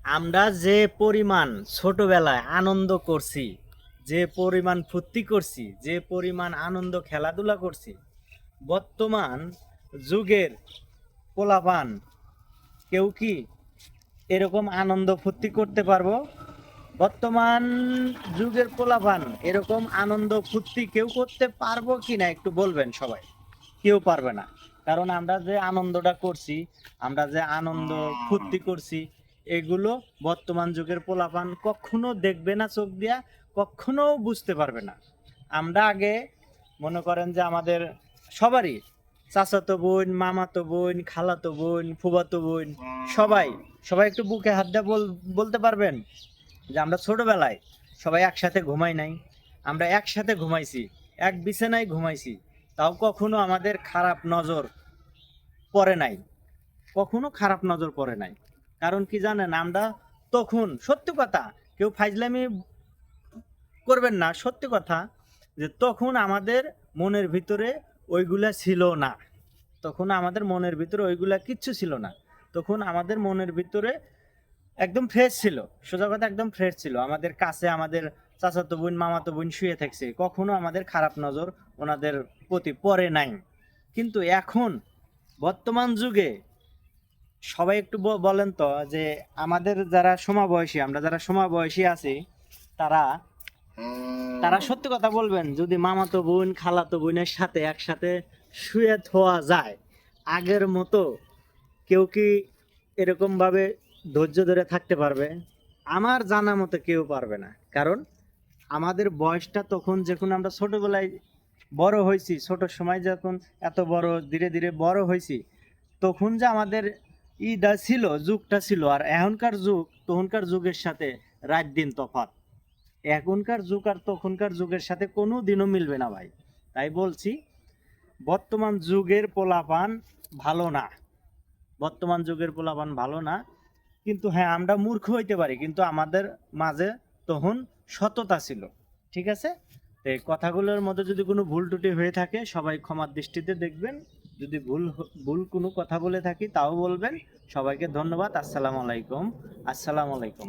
আমরা যে পরিমাণ ছোটবেলায় আনন্দ করছি, যে পরিমাণ ফুর্তি করছি, যে পরিমাণ আনন্দ খেলাধুলা করছি, বর্তমান যুগের পোলাপান কেউ কি এরকম আনন্দ ফুর্তি করতে পারবো? বর্তমান যুগের পোলাপান এরকম আনন্দ ফুর্তি কেউ করতে পারবো কি না একটু বলবেন সবাই। কেউ পারবে না। কারণ আমরা যে আনন্দটা করছি, আমরা যে আনন্দ ফুর্তি করছি, এগুলো বর্তমান যুগের পোলাপান কখনো দেখবে না চোখ দিয়া, কখনো বুঝতে পারবে না। আমরা আগে মনে করেন যে আমাদের সবারই চাচাতো বোন, মামাতো বোন, খালাতো বোন, ফুফাতো বোন, সবাই সবাই একটু বুকে হাত দিয়ে বলতে পারবেন যে আমরা ছোটবেলায় সবাই একসাথে ঘুমাই নাই, আমরা একসাথে ঘুমাইছি, এক বিছানায় ঘুমাইছি, তাও কখনো আমাদের খারাপ নজর পড়ে নাই, কখনো খারাপ নজর পড়ে নাই। কারণ কি জানেন, আমরা তখন সত্যি কথা, কেউ ফাইজলামি করবেন না, সত্যি কথা, যে তখন আমাদের মনের ভিতরে ওইগুলা ছিল না। তখন আমাদের মনের ভিতরে ওইগুলা কিচ্ছু ছিল না। তখন আমাদের মনের ভিতরে একদম ফ্রেশ ছিল, সোজা কথা একদম ফ্রেশ ছিল। আমাদের কাছে আমাদের চাচাতো বোন, মামাতো বোন শুয়ে থাকছে, কখনো আমাদের খারাপ নজর ওনাদের প্রতি পড়ে নাই। কিন্তু এখন বর্তমান যুগে সবাই একটু বলেন তো, যে আমাদের যারা সমবয়সী, আমরা যারা সমবয়সী আছি, তারা তারা সত্যি কথা বলবেন, যদি মামাতো বোন, খালাতো বোনের সাথে একসাথে শুয়ে থোয়া যায়, আগের মতো কেউ কি এরকম ভাবে ধৈর্য ধরে থাকতে পারবে? আমার জানা মতো কেউ পারবে না। কারণ আমাদের বয়সটা তখন, যখন আমরা ছোটবেলায় বড় হয়েছি, ছোট সময় যখন এত বড় ধীরে ধীরে বড় হয়েছি, তখন যে আমাদের ইটা ছিল, যুগটা ছিল, আর এখনকার যুগ, তখনকার যুগের সাথে রাত দিন তফাৎ। এখনকার যুগ আর তখনকার যুগের সাথে কোনো দিনও মিলবে না ভাই। তাই বলছি, বর্তমান যুগের পোলাপান ভালো না, বর্তমান যুগের পোলাপান ভালো না। কিন্তু হ্যাঁ, আমরা মূর্খ হইতে পারি, কিন্তু আমাদের মাঝে তখন সততা ছিল। ঠিক আছে? এই কথাগুলোর মধ্যে যদি কোনো ভুল ত্রুটি হয়ে থাকে, সবাই ক্ষমার দৃষ্টিতে দেখবেন। যদি ভুল কোনো কথা বলে থাকি, তাও বলবেন। সবাইকে ধন্যবাদ। আসসালামু আলাইকুম। আসসালামু আলাইকুম।